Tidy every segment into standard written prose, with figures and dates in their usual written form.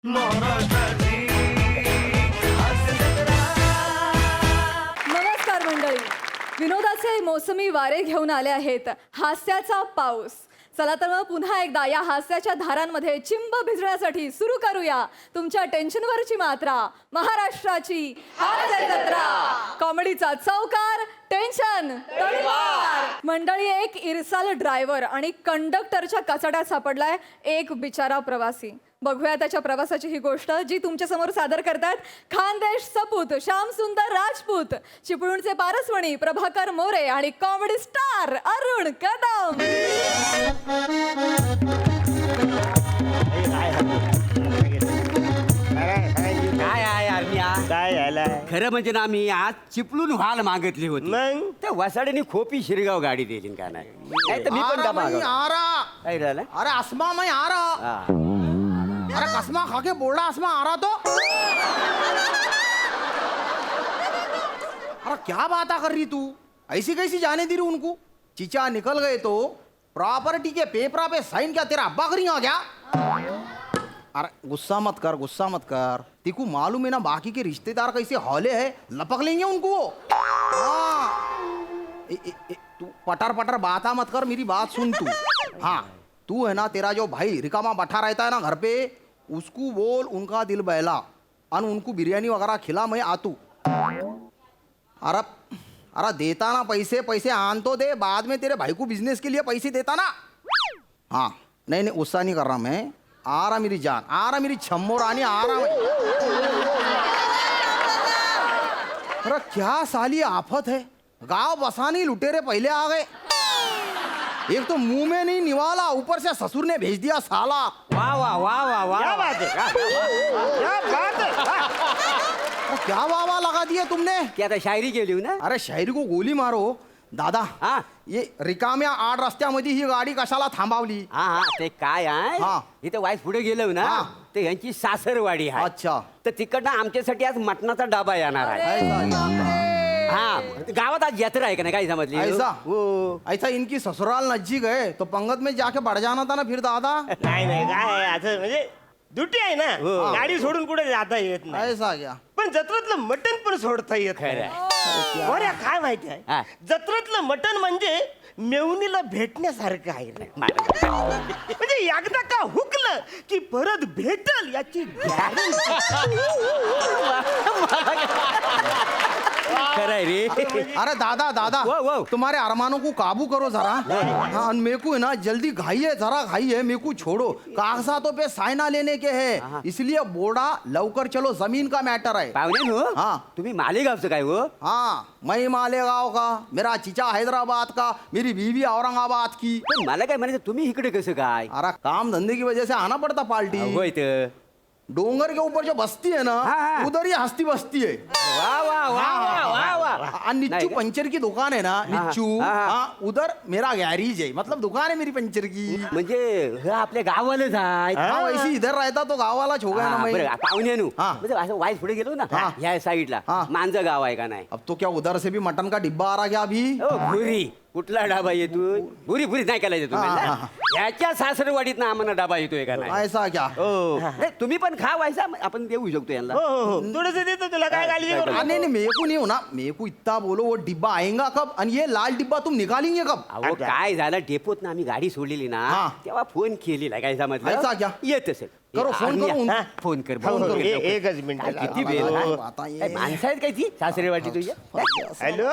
नमस्कार मंडळी, विनोदाचे मोसमी वारे घेऊन आले आहेत हास्याचा पाऊस. चला तर मग पुन्हा एकदा या हास्याच्या धारांमध्ये चिंब भिजण्यासाठी सुरू करूया तुमच्या टेन्शनवरची मात्रा, महाराष्ट्राची हास्य जत्रा. कॉमेडीचा चौकार, टेन्शन तलवार. मंडळी, एक इरसाल ड्रायव्हर आणि कंडक्टरच्या कचाट्यात सापडलाय एक बिचारा प्रवासी. बघूया त्याच्या प्रवासाची ही गोष्ट, जी तुमच्या समोर सादर करतात खानदेश सपूत श्याम सुंदर राजपूत, चिपळूणचे पारसमणी प्रभाकर मोरे आणि कॉमेडी स्टार अरुण कदम. काय आहे आर्मिया? काय झालंय खरं म्हणजे ना, मी आज चिपळूण व्हाल मागितली होती. मग त्या वसाड्याने खोपी शिरगाव गाडी दिली का नाही? नाही तर मी पण डबा मागवला. आ रहा. काय झालं? अरे आसमा मैं आ रहा. हा. अरे कसमा खा के बोल रहा आसमा आ रहा तो. अरे क्या बात कर रही तू? ऐसी कैसी जाने दी रही उनको? चीचा निकल गए तो प्रॉपर्टी के पेपरा पे साइन क्या तेरा अब्बा करेगा क्या? अरे गुस्सा मत कर. तेको मालूम है ना बाकी के रिश्तेदार कैसे हौले है, लपक लेंगे उनको वो. हाँ. तू पटर बाता मत कर, मेरी बात सुन तू. हाँ, तू है ना, तेरा जो भाई रिकामा बैठा रहता है ना घर पे, उसको बोल उनका दिल बहला और उनको बिरयानी वगैरह खिला, मैं आतू. अरे देता ना पैसे आन तो दे, बाद में तेरे भाई को बिजनेस के लिए पैसे देता ना. हाँ, नहीं गुस्सा नहीं कर रहा मैं. आ रहा मेरी जान, आ रहा मेरी छम्मो रानी, आ रहा मैं. अरे क्या साली आफत है, गांव बसाने लुटेरे पहले आ गए. एक तो मुंह में नहीं निवाला, ऊपर से ससुर ने भेज दिया साला. वाह वाह वाह वाह वाह. क्या बात है? क्या बात है? क्या वाह लगा दिया तुमने. की आता शायरी केली हो ना? अरे शायरी को गोली मारो दादा. हा ये रिकाम्या आड रस्त्यामध्ये ही गाडी कशाला थांबवली? हा हा, ते काय आहे, हा. इथं वाईस पुढे गेलो ना, हा. ते यांची सासरवाडी आहे. अच्छा. तर तिकडनं आमच्यासाठी आज मटणाचा डबा येणार आहे. हा, गावात आज यात्रा आहे का नाही, काय समजली? ऐसा हो. ऐसा इनकी ससुराल नजदीक है तो पंगत में जाके बढ़ जाना था ना फिर दादा. नाही काय आहे, असं म्हणजे ड्युटी आहे ना, हो. गाडी सोडून कुठे जाता येत नाही. ऐसा क्या? पण जत्रेतलं मटण पण सोडता येत नाही. खरं बरं, काय माहिती हा. आहे, जत्रेतलं मटण म्हणजे मेवणीला भेटण्यासारखं आहे रे. म्हणजे एकदा का हुकलं की परत भेटल याची गॅरंटी. खरं आहे रे. अरे दादा वो, वो. तुम्हारे अरमानों को काबू करो जरा. हाँ, मेरे को है ना जल्दी घाई है, जरा घाई है, मेरे को छोड़ो. कागजातों पे साइना लेने के है, इसलिए बोड़ा लवकर चलो, जमीन का मैटर है. पाहुणे हो, हा. तुम्ही मालेगावचं काय हो? हाँ, मैं मालेगांव का, मेरा चीचा हैदराबाद का, मेरी बीवी औरंगाबाद की. पण मला काय म्हणायचं, तुम्ही इकडे कसं काय? अरे काम धंधे की वजह से आना पड़ता पार्टी. होय तर. डोंगर के ऊपर जो बस्ती है ना, हाँ. उधर ही हस्ती बस्ती है. वाह वाह वाह वाह वाह वाह. और निच्चू नहीं का? पंचर की दुकान है ना, निच्चू. हाँ. हाँ, उधर मेरा गैरेज है, मतलब दुकान है मेरी पंचर की. म्हणजे हे आपल्या गावालाच आहे. हाँ, वैसे इधर रहता तो गाँव वाला हो गया ना हा, मैं. बरं, पाहुण्यानु हा. म्हणजे असं वाईस पुढे गेलो ना, हा. ह्या साईडला हा. मांजं गाव आहे का नाही? अब तो क्या उधर से भी मटन का डिब्बा आ रहा क्या अभी? ओ भुरी, कुठला डाबा येतो? भुरी नाही करायचं तुम्ही हा, ना? हा. ह्याच्या सासरवाडीत ना आम्हाला डाबा येतोय का नाही? ऐसा क्या? हो. नाही, तुम्ही पण खा व्हायचा, आपण देऊ शकतो यांना. हो हो हो, थोडंसं देतो तुला, काय काळजी करू हाँ, नको. नहीं मेरे को नहीं होना, मेरे को इतना बोलो वो डिब्बा आएगा कब, और ये लाल डिब्बा तुम निकालेंगे कब? अहो काय झालं, डेपोत ना आम्ही गाडी सोडलेली ना, हा. तेव्हा फोन केलेला, काय ऐसा समजलं? क्या? येत असेल. करो, फोन करो उन- हा? फोन कर, हो, फोन हो, कर. एकच मिनिट. काय किती अरे, वेळ अरे, आहे? आता ये- काय माणसं आहेत काय ती सासरेवाडी तुझ्या? हॅलो,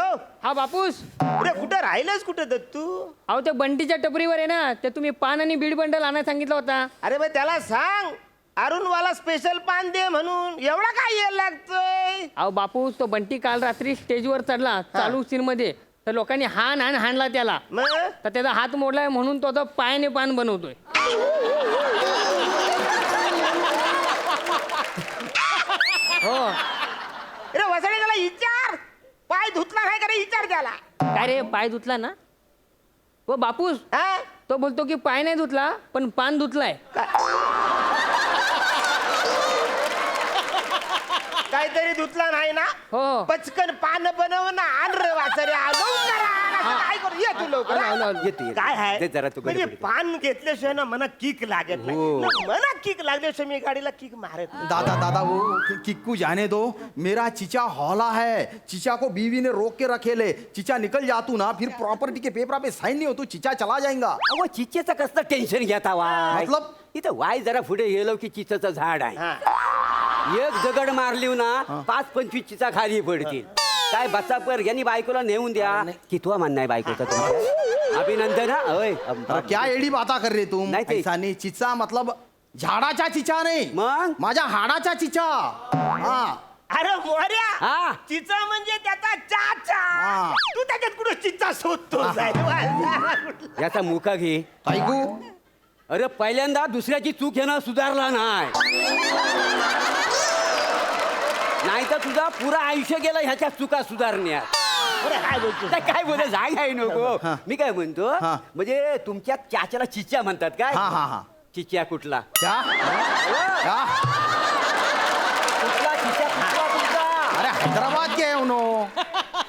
हा बापूस, अरे कुठं राहिलंस कुठं दत्तू? अहो त्या बंटीच्या टपरीवर आहे ना, ते तुम्ही पान आणि बीड बंडल आणायला सांगितलं होता. अरे मग त्याला सांग अरुणवाला स्पेशल पान दे म्हणून. एवढा काय यायला लागतोय? अहो बापूस, तो बंटी काल रात्री स्टेजवर चढला चालू सीन मध्ये, तर लोकांनी हाणला त्याला, मग तर त्याचा हात मोडलाय म्हणून तो आता पायाने पान बनवतोय. हो. अरे वसडे, त्याला विचार, पाय धुतला नाही का रे, विचार त्याला. काय रे, पाय धुतला ना? हो बापूस, हा? तो बोलतो की पाय नाही धुतला पण पान धुतलाय. काय काहीतरी धुतला नाही ना हो. पचकन पान बनव ना आण रे वासरे काय करू ये तू लवकर आलो, आलो. येते, येते. काय आहे ते जरा तू म्हणजे गडबडीत. पान घेतल्याशिवाय ना मला किक लागत नाही हो. ना मला किक लागल्याशिवाय मी गाडीला किक मारत नाही. दादा दादा वो किक्कू जाने दो, मेरा चीचा हौला है, चीचा को बीवी ने रोक के रखेले, चीचा निकल जातू ना फिर प्रॉपर्टी के पेपर पे साइन नहीं हो तो चीचा चला जाएगा. अहो चिचेचं कसलं टेन्शन घेता वाय मतलब? इथं वाय जरा पुढे गेलो की चिचेचं झाड आहे हा. एक दगड मारली ना 5-25 चिचा खाली पडतील काय बचापर यांनी बायकोला नेऊन द्या कितवा म्हणणं आहे बायकोचा तुमचा अभिनंदन हा? होय अरे क्या एडी बाता कर रहे तुम? नाही ते- ऐसा नहीं, चिचा मतलब झाडाचा चिचा नाही, मग? माझ्या हाडाचा चिचा. हा अरे मोर्या हा. चिचा म्हणजे त्याचा चाचा हा. तू त्याच्यात कुठं चिचा शोधतो याचा मुका घे ऐकू अरे पहिल्यांदा दुसऱ्याची चूक घेणं सुधारला नाही तर तुझा पुरा आयुष्य गेलं ह्याच्या चुका सुधारण्यात काय बोलतो काय बोल जाग आहे नको हा. मी काय म्हणतो हा. म्हणजे तुमच्या चाच्याला चिच्या म्हणतात काय हा हा हा चिच्या कुठला क्या क्या? कुठला चिच्या कुठला तुमचा अरे हैदराबाद के है उन्होंने,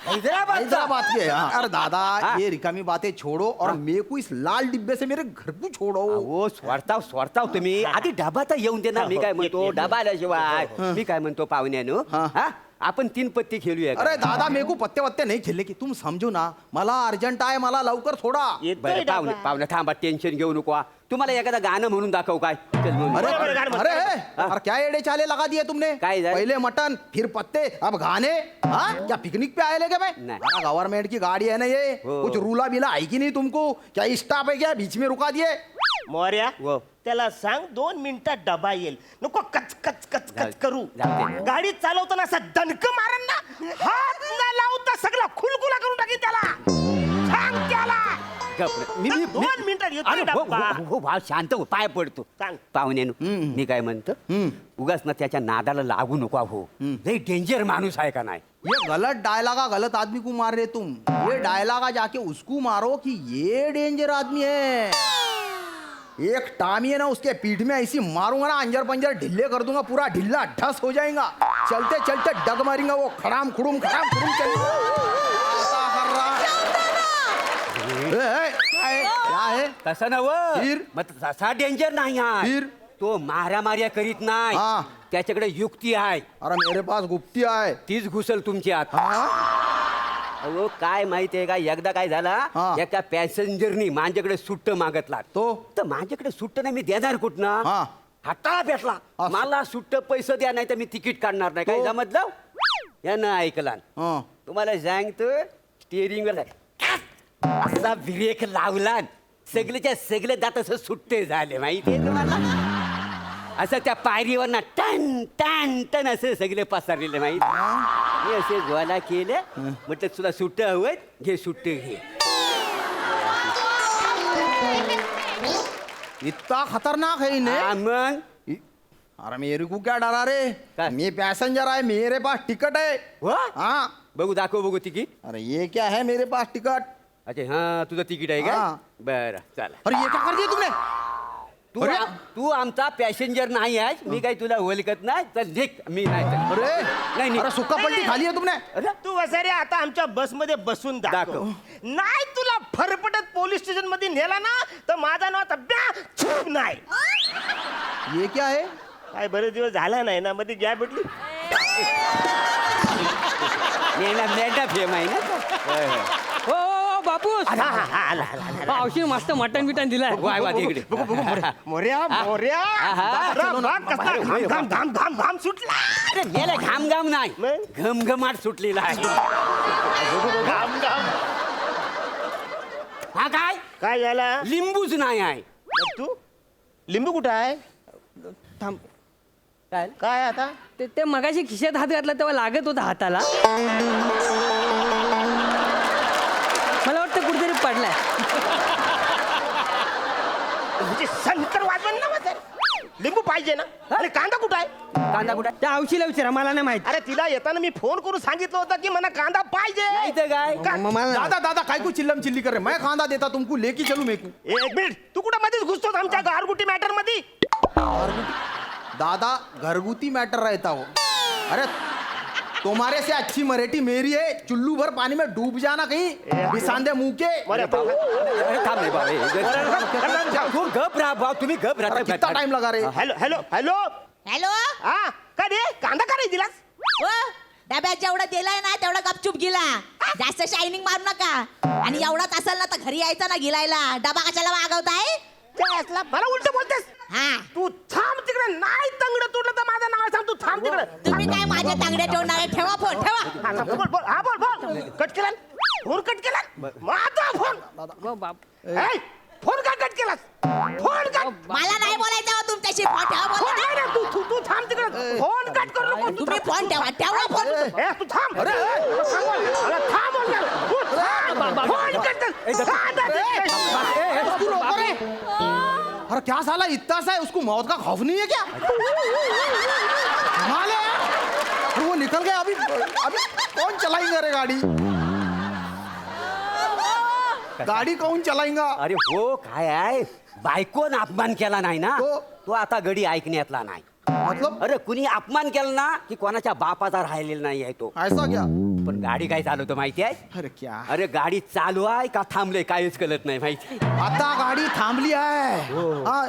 हैदराबाद हैदराबाद के. हाँ. अरे दादा हाँ. ये रिकामी बातें छोड़ो और मेरे को इस लाल डिब्बे से मेरे घर को छोड़ो. हो स्वार्थाव तुम्ही आधी डबा तर येऊन दे ना मी काय म्हणतो डबा आल्याशिवाय मी काय म्हणतो पाहुण्यानो हा. हा आपण 3 पत्ती खेळूया का? अरे दादा मेरे को पत्ते वत्ते नहीं खेलने की, तुम समझो ना, मला अर्जंट आहे, मला लवकर सोडा. बरं पाहुणे थांबा टेन्शन घेऊ नको तुम्हाला एखादा गाणं म्हणून दाखव काय चल म्हणून. अरे बरोबर, गाणं अरे म्हणतो. अरे क्या एड़े चाले लगा दिए तुमने? काय झालं? पहले मटन फिर पत्ते अब गाने. हाँ क्या पिकनिक पे आए ले क्या मैं? नहीं. गवर्नमेंट की गाड़ी है ना ये, हो. कुछ रूला बिला है कि नहीं तुमको? क्या स्टॉप है क्या, बीच में रुका दिए? मोर्या हो. त्याला सांग 2 मिनिटात डबा येईल नको कच कच कच जाऊ- कच करू जाऊ दे. गाडी चालवताना असा दणक मारन ना हात न लावता सगळा खुलखुला करून टाकीन त्याला सांग त्याला गप्प. मी 2 मिनिटात येतोय अरे हो, डब्बा. हो, हो, भाव शांत हो पाय पडतो सांग. पाहुण्यानो मी काय म्हणतो उगाच ना त्याच्या नादाला लागू नको हो लई डेंजर माणूस आहे का नाही ये गलत डायलॉगा गलत आदमी को मार रहे तुम. ये डायलॉगा जाके उसको मारो कि ये डेंजर आदमी है. एक टामी है ना उसके पीठ में ऐसी मारूंगा ना अंजर पंजर ढिल्ले कर दूंगा, पूरा ढिल्ला ढस हो जाएगा. चलते चलते डग मारेंगा वो खड़ाम खुड़ुम चलेगा. ऐसा कर रहा है. क्या है? तसं नव फिर? मग तसा डेंजर नाही आहे फिर? तो माऱ्या करीत नाही हा. त्याच्याकडे युक्ती आहे अरे मेरे पास गुप्ती है. तीच घुसल तुमच्यात हाँ? अहो काय माहितीये का एकदा काय झाला हा. एका पॅसेंजरनी माझ्याकडे सुट्ट मागतला तो? तर माझ्याकडे सुट्ट नाही मी देणार कुठनं हा. हट्टाळा भेटला असं. मला सुट्ट पैसे द्या नाही तर मी तिकीट काढणार नाही काय तो? समजलं यानं ऐकला हाँ. तुम्हाला सांगतो स्टिअरिंग वर असा ब्रेक लावला सगळेच्या सगळे दात असं सुट्टे झाले माहितीये तुम्हाला असं त्या पायरीवर ना टन टन टन असं सगळे पसरलेले माहिती मी असे ज्वाला केलं म्हटलं तुला सुट्ट हवंय घे सुट्ट घे इतना खतरनाक है इन्हें. हा, मग अरे मेरे को क्या डरा रे, क्या? मैं पैसेंजर है, मेरे पास टिकट है. वा? हाँ. बघू दाखव बघू तिकीट अरे ये क्या है, मेरे पास टिकट. अच्छा हा तुझं तिकीट आहे का हा. बरं चला अरे ये क्या कर दिया तुमने? तू अरे? तू आमचा पॅसेंजर नाही आहेस मी काही तुला ओळखत नाही तर निघ मी नाही तर. अरे नहीं, नहीं. अरे सुक्का पलटी खाली है तुमने. अरे तू वसारे आता आमच्या बस मध्ये बसून दाखव दाखव. नाही तुला फरफटत पोलीस स्टेशन मध्ये नेला ना तर माझा नाव आता छूप नाही ये क्या है? काय बरेच दिवस झाला नाही ना मध्ये गॅप भेटली मेंढा फेम आहे ना होय, होय. हो बापूस हा, हा, हा, आला, आला, आला. पावशी मस्त मटण बिटन दिलाय वाय वा तिकडे मोर्या मोर्या हा. अरे बघ कसा अरे, होय, घाम घाम घाम घाम सुटला अरे गेला घाम नाही मग? घमघमाट सुटलेला आहे घाम घाम हा काय काय झाला लिंबूच नाही आहे मग तू लिंबू कुठं आहे थांब काय काय आता ते मगाशी खिशात हात घातला तेव्हा लागत होता हाताला मला वाटतं कुठेतरी पडलाय म्हणजे शंकर वाजवण ना माझं लिंबू पाहिजे ना अरे कांदा कुठं आहे कांदा कुठे त्या औशीला विचारा मला नाही माहिती अरे तिला येताना मी फोन करून सांगितलं होतं की मला कांदा पाहिजे नाही तर काय का- मला नाही. दादा दादा काय को चिल्लम चिल्ली कर रहे, मैं खांदा देता तुमको, लेके चलूं मैं को. एक मिनिट तू कुठं मध्येच घुसतोस आमच्या गारगुटी मॅटर मध्ये दादा घरगुती मैटर रहता हो. अरे तुम्हारे से अच्छी मराठी मेरी है. चुल्लू भर पानी में डूब जाना कहीं बिसांदे मुंह के. अरे बाबा. अरे थांब रे बाबा. तू गप राहा भाऊ, तुम्ही गप अरे राहा. कितना टाइम लगा रे. हॅलो हॅलो हॅलो हॅलो हा का रे कांदा का रे दिलास ओ डब्यात जेवढा दिलाय ना तेवढा गपचूप गिला जास्त शायनिंग मारू नका आणि एवढाच असेल ना तर घरी यायचा ना गिलायला डबा कशाला मागवताय काय असला मला उलट बोलतेस हा तू थांब तिकडे नाही तंगड तुटलं तर माझं नाव सांग तू थांब तिकडे तुम्ही काय माझ्या तांगड्या ठेवणार आहे? ठेवा फोन ठेवा हा, थांब, बोल बोल हा बोल बोल कट केला फोन कट केला माझा फोन हो बाप ए, फोन का कट केलास फोन कट मला नाही बोलायचं हो तुमच्याशी फोन ठेवा फोन बोला नाही रे, तू थांब तिकडे फोन कट करू नको तू तुम्ही फोन ठेवा ठेवा फोन ए तू थांब अरे थांब बोल तू थांब फोन कट तू लवकर ये. अरे क्या साला इतना सा है, उसको मौत का खौफ नहीं है क्या? कमाल है यार. अरे वो निकल गया. अभी अभी कौन चलाएगा रे गाड़ी? गाडी कौन चलाएगा? अरे हो काय आहे, बायकोन अपमान केला नाही ना हो. तो आता गडी ऐकण्यातला नाही. मतलब अरे कुणी अपमान केला ना की कोणाच्या बापाचा राहिलेला नाही आहे तो. ऐसा क्या? पण गाडी काय चालवतो माहिती आहे? अरे क्या? अरे गाडी चालू आहे का थांबले काहीच कळत नाही माहिती. आता गाड़ी थांबली है. हाँ,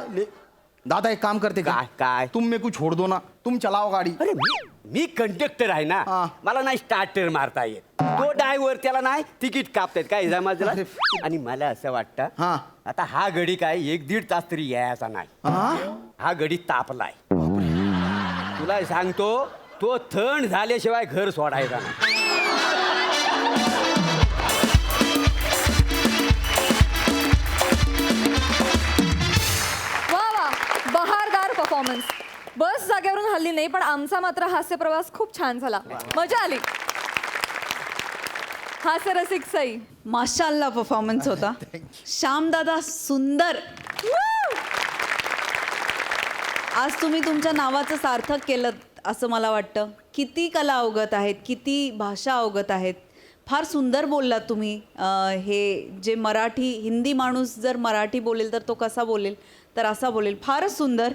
दादा एक काम करते काय काय तुम मेरे को छोड़ दो ना, तुम चलाओ गाड़ी. अरे मी कंडक्टर आहे ना, हा. मला नाही स्टार्टर मारता येत. तो ड्रायव्हर त्याला नाही तिकीट कापतात काय जमाजला. अरे. आणि मला असं वाटतं हा. आता हा गडी काय 1-1.5 तास तरी यायचा नाही. हाँ? हा गडी तापलाय. तुला सांगतो तो थंड झाल्याशिवाय घर सोडायचा नाही. वा वा, बहारदार परफॉर्मन्स. बस जागेवरून हल्ली नाही, पण आमचा मात्र हास्य प्रवास खूप छान झाला. मजा आली. हास्य रसिक सई. माशाल्लाह परफॉर्मन्स होता. श्याम दादा सुंदर. आज तुम्ही तुमच्या नावाचं सार्थक केलं असं मला वाटतं. किती कला अवगत आहेत, किती भाषा अवगत आहेत. फार सुंदर बोललात तुम्ही. हे जे मराठी हिंदी माणूस जर मराठी बोलेल तर तो कसा बोलेल, तर असा बोलेल. फारच सुंदर.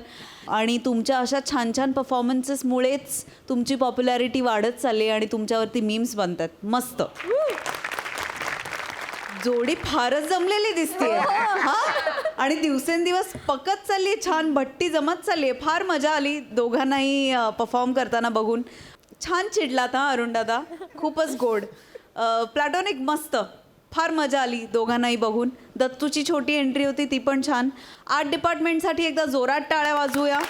आणि तुमच्या अशा छान छान परफॉर्मन्सेसमुळेच तुमची पॉप्युलॅरिटी वाढत चालली आणि तुमच्यावरती मीम्स बनतात. मस्त जोडी फारच जमलेली दिसते. हा, आणि दिवसेंदिवस पकत चालली, छान भट्टी जमत चालली. फार मजा आली दोघांनाही परफॉर्म करताना बघून. छान चिडलात हा अरुण दादा, खूपच गोड. प्लॅटॉनिक मस्त, फार मजा आली दोघांनाही बघून. दत्तूची छोटी एंट्री होती ती पण छान. आर्ट डिपार्टमेंटसाठी एकदा जोरात टाळ्या वाजवूया.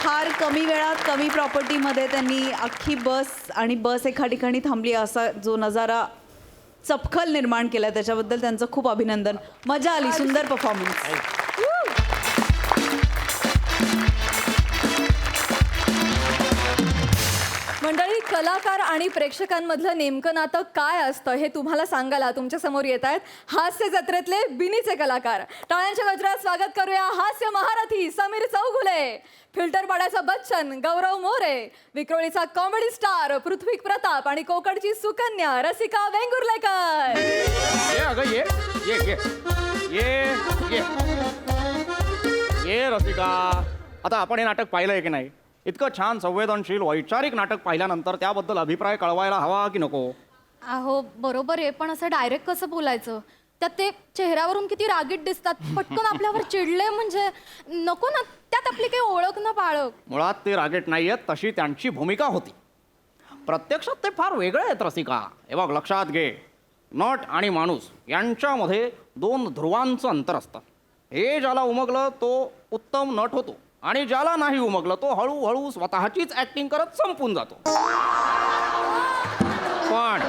फार कमी वेळात कमी प्रॉपर्टीमध्ये त्यांनी अख्खी बस आणि बस एका ठिकाणी थांबली असा जो नजारा चपखल निर्माण केला, त्याच्याबद्दल त्यांचं खूप अभिनंदन. मजा आली, सुंदर परफॉर्मन्स. मंडळी, कलाकार आणि प्रेक्षकांमधलं नेमकं नातं काय असतं हे तुम्हाला सांगायला तुमच्या समोर येत आहेत हास्य जत्रेतले बिनीचे कलाकार. टाळ्यांच्या गजरात स्वागत करूया हास्य महारथी समीर चौगुले, फिल्टर पाड्याचा बच्चन गौरव मोरे, विक्रोळीचा कॉमेडी स्टार पृथ्वी प्रताप आणि कोकडची सुकन्या रसिका वेंगुर्लेकर. ये अगं ये ये ये ये ये ये रसिका. आता आपण हे नाटक पाहिलंय की नाही? इतकं छान संवेदनशील वैचारिक नाटक पाहिल्यानंतर त्याबद्दल अभिप्राय कळवायला हवा की नको? अहो बरोबर आहे, पण असं डायरेक्ट कसं बोलायचं? त्यात ते चेहऱ्यावरून किती रागीट दिसतात, पटकन आपल्यावर चिडले म्हणजे नको ना. त्यात आपली काही ओळख ना पाळख. मुळात ते रागेट नाही आहेत, तशी त्यांची भूमिका होती. प्रत्यक्षात ते फार वेगळे आहेत रसिका. हे बघ लक्षात घे, नट आणि माणूस यांच्यामध्ये 2 ध्रुवांचं अंतर असतं. हे ज्याला उमगलं तो उत्तम नट होतो आणि ज्याला नाही उमगलं तो हळूहळू स्वतःचीच ऍक्टिंग करत संपून जातो. पण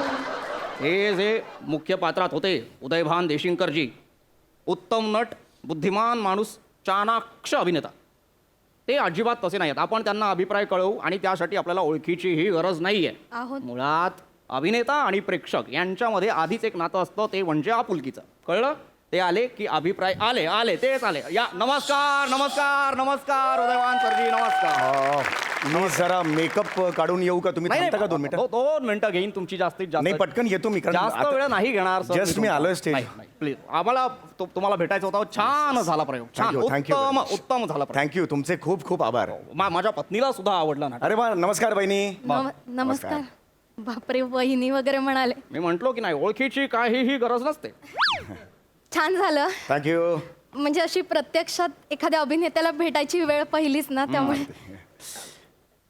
हे जे मुख्य पात्रात होते उदयभान देशिंगकरजी, उत्तम नट, बुद्धिमान माणूस, चाणाक्ष अभिनेता, ते अजिबात तसे नाहीत. आपण त्यांना अभिप्राय कळवू आणि त्यासाठी आपल्याला ओळखीचीही गरज नाहीये. अहो मुळात अभिनेता आणि प्रेक्षक यांच्यामध्ये आधीच एक नातं असतं, ते म्हणजे आपुलकीचं. कळलं? ते आले की अभिप्राय आले आले तेच आले. या नमस्कार नमस्कार नमस्कार उदयवान सरजी नमस्कार. मी जरा मेकअप काढून येऊ का? तुम्ही थांबता का 2 मिनिटं? 2 मिनिटं घेईन तुमची जास्तीत जास्त. नाही पटकन येतो मी, कारण जास्त आता- वेळ नाही घेणार sir. Just मी आलोय स्टेज. प्लीज आम्हाला तुम्हाला भेटायचं होतं. छान झाला प्रयोग. छान, Thank you very उत्तम much. उत्तम झाला प्रयोग. थँक्यू, तुमचे खूप खूप आभार. माझ्या पत्नीला सुद्धा आवडला ना. अरे वा, नमस्कार बहिणी. नमस्कार. बापरे, वहिनी वगैरे म्हणाले. मी म्हंटलो की नाही, ओळखीची काहीही गरज नसते. छान झालं. थँक्यू. म्हणजे अशी प्रत्यक्षात एखाद्या अभिनेत्याला भेटायची वेळ पहिलीच ना, त्यामुळे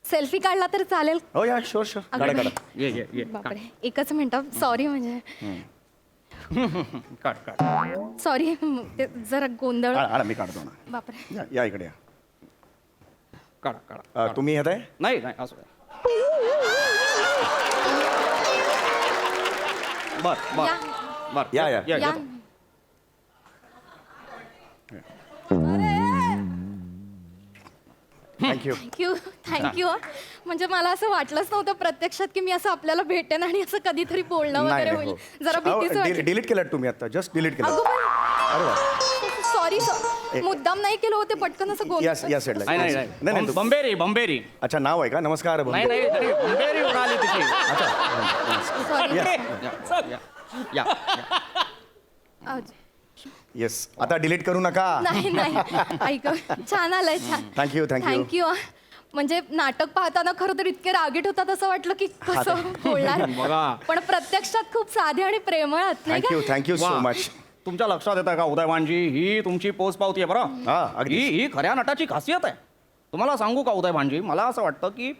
सेल्फी काढला तर चालेल. हो या, शुअर शुअर, काढा अगं काढा. ये बापरे, एकच मिनिट, सॉरी. म्हणजे काढ काढ. सॉरी, ते जरा गोंधळ. काढा, मी काढतो ना. बापरे. या इकडे या. काढा काढा. तुम्ही येत आहे? नाही नाही असं बर बर या. बर या. या. थँक्यू. थँक्यू. म्हणजे मला असं वाटलंच नव्हतं प्रत्यक्षात की मी असं आपल्याला भेटेन आणि असं कधीतरी बोलणं वगैरे होईल. जरा भीतीच वाटली. डिलीट केलं तुम्ही आता, जस्ट डिलीट केलं. अगं अरे वा. सॉरी, मुद्दाम नाही केलं होते, पटकन असं या साईडला. नाही नाही नाही बंबेरी बंबेरी. अच्छा, नाव आहे का? नमस्कार. नाही नाही तरी बंबेरी उडाली तिची. सॉरी. या येस, आता डिलीट करू नका. नाही नाही, ऐक, छान आलंय, छान. थँक्यू. थँक्यू. म्हणजे नाटक पाहताना खरं तर इतके रागीट होतात असं वाटलं की कसं बोलणार. बघा. पण प्रत्यक्षात खूप साधे आणि प्रेमळ आहात, नाही का? Thank you so much. तुमच्या लक्षात येतं का उदयभानजी, ही तुमची पोच पावती आहे बरं. हा, अगदी. ही खऱ्या नटाची खासियत आहे. तुम्हाला सांगू का उदयभानजी, मला असं वाटतं की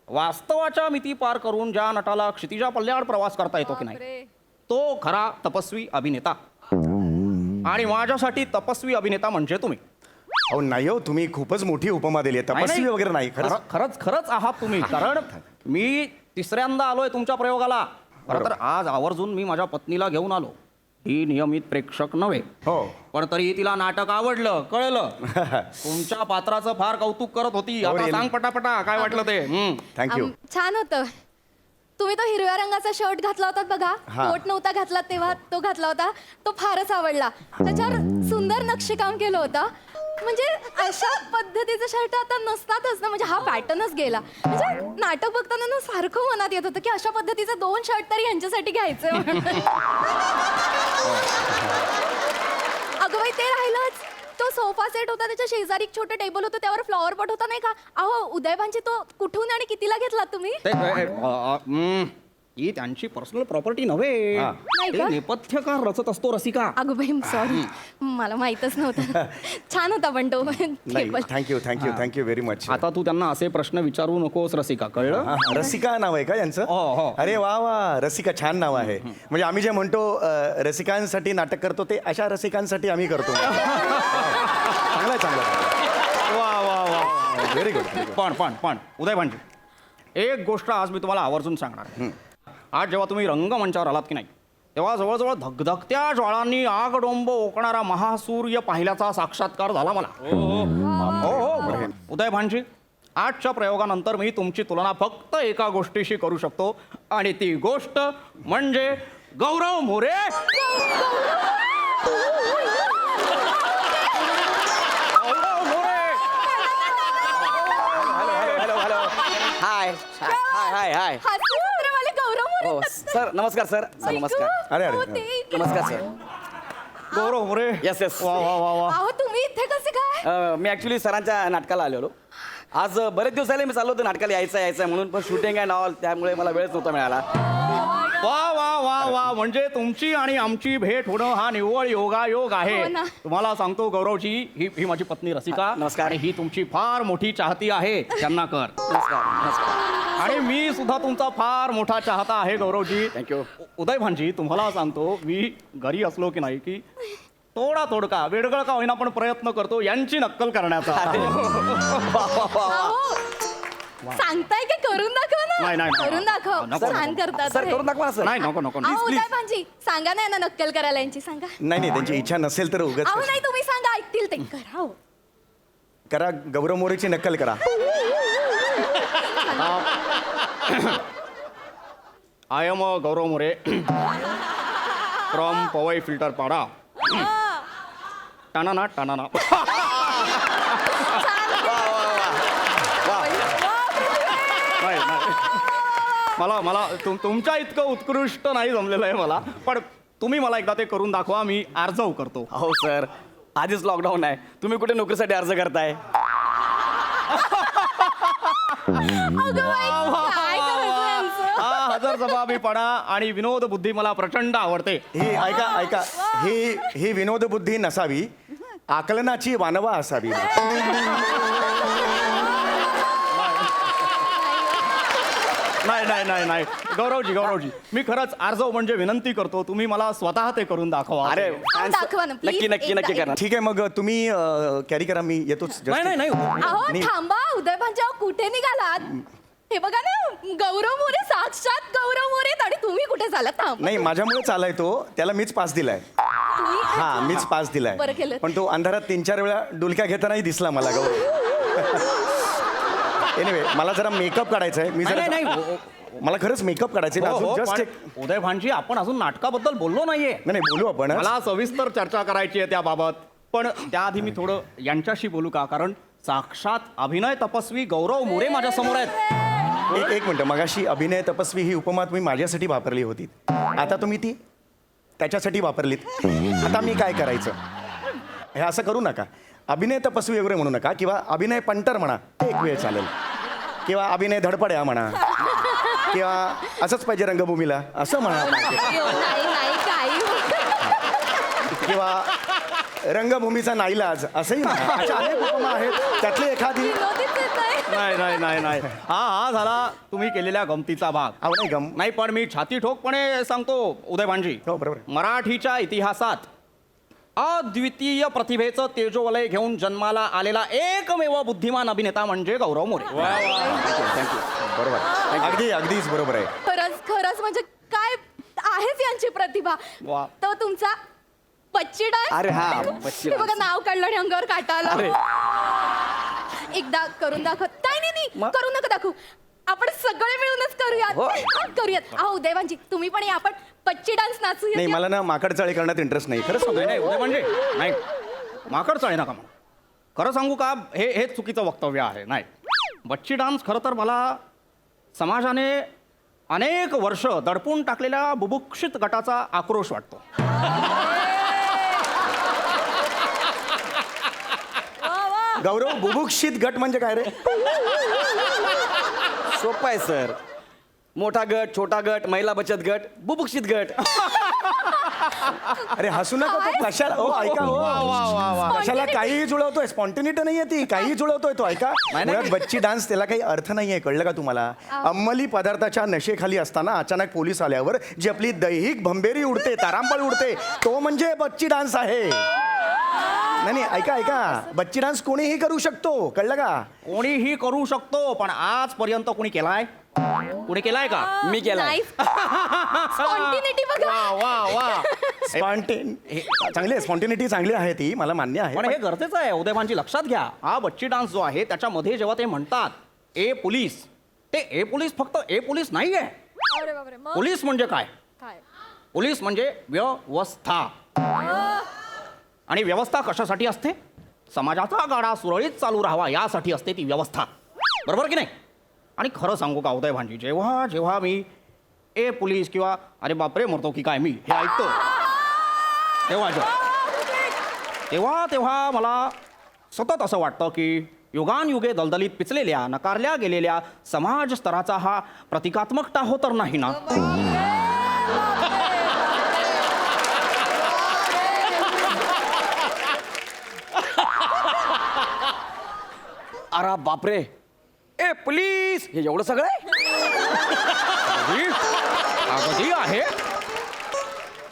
वास्तवाच्या मिती पार करून ज्या नटाला क्षितिजा पल्ल्याआड प्रवास करता येतो की नाही, बापरे. तो खरा तपस्वी अभिनेता. आणि माझ्यासाठी तपस्वी अभिनेता म्हणजे तुम्ही. अहो नाही हो, तुम्ही खूपच मोठी उपमा दिली आहे. तपस्वी वगैरे नाही, खरंच. खरंच आहात तुम्ही. कारण मी तिसऱ्यांदा आलोय तुमच्या प्रयोगाला. खरं तर आज आवर्जून मी माझ्या पत्नीला घेऊन आलो. ही नियमित प्रेक्षक नव्हे, हो, पण तरी तिला नाटक आवडलं, कळलं. तुमच्या पात्राचं फार कौतुक करत होती. आता सांग पटापटा काय वाटलं ते. थँक्यू. छान होतं. तुम्ही तो हिरव्या रंगाचा शर्ट घातला होता बघा, कोट नव्हता घातला तेव्हा, तो घातला होता, तो फारच आवडला. त्याच्यावर सुंदर नक्षीकाम केलं होतं. म्हणजे अशा पद्धतीचं शर्ट आता नसतातच ना, म्हणजे हा पॅटर्नच गेला. म्हणजे नाटक बघताना ना सारखं मनात येत होतं की अशा पद्धतीचे 2 शर्ट तरी यांच्यासाठी घ्यायचे. अगं बाई, ते राहिलंच. तो सोफा सेट होता, त्याच्या शेजारी एक छोटं टेबल होतं, त्यावर फ्लॉवर पॉट होता, नाही का? अहो उदयभानची, तो कुठून आणि कितीला घेतला तुम्ही? ही त्यांची पर्सनल प्रॉपर्टी नव्हे, नाही ते का? नेपथ्यकार रचत असतो रसिका. अगं बाई, सॉरी, मला माहीतच नव्हतं. छान होता पण तो टेबल. Thank you very much. आता तू त्यांना असे प्रश्न विचारू नकोस रसिका, कळलं? रसिका नाव आहे का यांचं? हो. अरे वा वा, रसिका छान नाव आहे. म्हणजे आम्ही जे म्हणतो रसिकांसाठी नाटक करतो, ते अशा रसिकांसाठी आम्ही करतो. चांगलं. वा व्हेरी गुड. पण उदयभानजी, एक गोष्ट आज मी तुम्हाला आवर्जून सांगणार आहे. आज जेव्हा तुम्ही रंगमंचावर आलात की नाही, तेव्हा जवळजवळ धगधगत्या ज्वाळांनी आगडोंब ओकणारा महासूर्य पाहिल्याचा साक्षात्कार झाला मला. हो. उदयभानजी, आजच्या प्रयोगानंतर मी तुमची तुलना फक्त एका गोष्टीशी करू शकतो, आणि ती गोष्ट म्हणजे गौरव मोरे. हाय. हास्यचित्रवाले गौरव मोरे. हो सर, नमस्कार सर. नमस्कार. अरे. हो, ते इथे. नमस्कार सर. गौरव मोरे. येस. वा. अहो, तुम्ही इथे कसे काय? मी ऍक्च्युली सरांच्या नाटकाला आलेलो. आज बरेच दिवस झाले मी चाललो होतो नाटकाला यायचं म्हणून, पण शूटिंग आहे नॉल, त्यामुळे मला वेळच नव्हता मिळाला. वा. म्हणजे तुमची आणि आमची भेट होणं हा निव्वळ योगायोग आहे. हो ना. तुम्हाला सांगतो गौरवजी, ही माझी पत्नी रसिका. नमस्कार. आणि ही तुमची फार मोठी चाहती आहे, त्यांना कर. नमस्कार. आणि मी सुद्धा तुमचा फार मोठा चाहता आहे गौरवजी. थँक्यू. उदयभानजी, तुम्हाला सांगतो, मी घरी असलो की नाही की तोडका वेडगळ का होईना पण प्रयत्न करतो यांची नक्कल करण्याचा. अहो, सांगताय की करून दाखवा ना. नाही. करून दाखव. नको. छान करतात सर हे. करून दाखवा सर. नाही, नको. अहो, उदयभानजी, सांगा ना यांना नक्कल करायला यांची, सांगा. नाही, त्यांची इच्छा नसेल तर उगाच अहो नाही, तुम्ही सांगा, ऐकतील ते. करा हो. करा. गौरव मोरेची नक्कल करा. I am Gaurav More from Powai Filter Pada. टाना. बापरे, मला तुमच्या इतकं उत्कृष्ट नाही जमलेलं आहे मला, पण तुम्ही मला एकदा ते करून दाखवा, मी अर्ज करतो. हो सर, आधीच लॉकडाऊन आहे, तुम्ही कुठे नोकरीसाठी अर्ज करताय? अगं बाई, काय करायचं यांचं? हा हजरजबाबीपणा आणि विनोद बुद्धी मला प्रचंड आवडते. ही ऐका ही विनोद बुद्धी नसावी, आकलनाची वानवा असावी. नाही गौरवजी, मी खरंच अर्ज म्हणजे विनंती करतो, तुम्ही मला स्वतः ते करून दाखवा. अरे दाखवा ना, please. नक्की करणार. ठीक आहे, मग तुम्ही कॅरी करा, मी येतोच. just- नाही अहो थांबा, उदय भांजाव कुठे निघालात? हे बघा ना, गौरव मोरे, साक्षात गौरव मोरे, आणि तुम्ही कुठे झालात? थांबा. नाही, माझ्यामुळे चालाय तो, त्याला मीच पास दिलाय. हा, मीच पास दिलाय. बरं केलं. पण तो अंधारात 3-4 वेळा डुलक्या घेतानाही दिसला मला. एनिवे, मला जरा मेकअप काढायचा आहे. मी जरा मला खरंच मेकअप काढायचं आहे. अजून जस्ट एक उदय भांजी, आपण अजून नाटकाबद्दल बोललो नाहीये. नाही बोलू आपण. मला सविस्तर चर्चा करायची आहे त्याबाबत, पण त्याआधी मी थोडं यांच्याशी बोलू का? कारण साक्षात अभिनय तपस्वी गौरव मोरे माझ्या समोर आहेत. एक मिनिट, मगाशी अभिनय तपस्वी ही उपमा तुम्ही माझ्यासाठी वापरली होती, आता तुम्ही ती त्याच्यासाठी वापरलीत. आता मी काय करायचं? हे असं करू नका. अभिनय तपस्वी वगैरे म्हणू नका, किंवा अभिनय पंटर म्हणा, एक वेळ चालेल, किंवा अभिनय धडपड्या म्हणा, किंवा असंच पाहिजे रंगभूमीला असं म्हणा, नाही काही किंवा रंगभूमीचा नाईलाज असंही म्हणा. अशा अनेक उपमा आहेत, त्यातली एखादी. नाही हा झाला तुम्ही केलेल्या गमतीचा भाग. अहो नाही गम नाही, पण मी छाती ठोकपणे सांगतो उदय भांजी, हो बरोबर. मराठीच्या इतिहासात अद्वितीय प्रतिभेचं तेजोवलय घेऊन जन्माला आलेला एकमेव बुद्धिमान अभिनेता म्हणजे गौरव मोरे. थँक्यू. बरोबर, अगदीच बरोबर आहे. खरंच म्हणजे काय आहेच यांची प्रतिभा. वा. तो तुमचा पच्ची डान्स. अरे हा, पच्ची हे बघा, नाव काढलं आणि अंगावर काटा आला. अरे. एकदा करून दाखवत. नाही करू नका दाखवू, आपण सगळे मिळूनच करूयात. अहो उदयवांजी, तुम्ही पण या, आपण पच्ची डान्स नाचूया. नाही, मला ना माकड चाळी करण्यात इंटरेस्ट नाही, खरंच सांगतो. नाही उदय भांजी, नाही माकड चाळे नका म्हणा. खरं सांगू का, हे चुकीचं वक्तव्य आहे. नाही, बच्ची डान्स खरं तर मला समाजाने अनेक वर्ष दडपून टाकलेल्या बुभुक्षित गटाचा आक्रोश वाटतो. गौरव, बुभुक्षित गट म्हणजे काय रे? सोपं आहे सर. मोठा गट, छोटा गट, महिला बचत गट, बुभुक्षित गट. अरे हसू नका, तो कशाला? हो ऐका, हो कशाला काहीही जुळवतोय. स्पॉन्टेनिटी नाहीये ती, काहीही जुळवतोय तो. ऐका, मुळात बच्ची डान्स त्याला काही अर्थ नाहीये, कळलं का तुम्हाला? अंमली पदार्थाच्या नशेखाली असताना अचानक पोलीस आल्यावर जी आपली दैहिक भंबेरी उडते, तारांबळ उडते, तो म्हणजे बच्ची डान्स आहे. नाही ऐका, बच्ची डान्स कोणीही करू शकतो, कळलं का? कोणीही करू शकतो, पण आजपर्यंत कोणी केलाय? कोणी केलाय का? मी केलाय. स्पॉन्टिनिटी बघा. वा चांगली स्पॉन्टेनिटी चांगली आहे ती, मला मान्य आहे. पण हे गरजेचं आहे उदय भांजी, लक्षात घ्या. हा बच्ची डान्स जो आहे त्याच्यामध्ये जेव्हा ते म्हणतात ए पोलीस, ते ए पोलीस फक्त ए पोलीस नाहीये. अरे बापरे, मग पोलीस म्हणजे काय? पोलीस म्हणजे व्यवस्था. आणि व्यवस्था कशासाठी असते? समाजाचा गाडा सुरळीत चालू राहावा यासाठी असते ती व्यवस्था, बरोबर की नाही? आणि खरं सांगू का उदय भांजी, जेव्हा मी ए पोलीस किंवा अरे बापरे मरतो की काय मी हे ऐकतो, तेव्हा मला सतत असं वाटतं की युगानयुगे दलदलीत पिचलेल्या, नकारल्या गेलेल्या समाज स्तराचा हा प्रतिकात्मक टाहो तर नाही ना? अरे बापरे, ए प्लीज, हे एवढं सगळं अगदी आहे.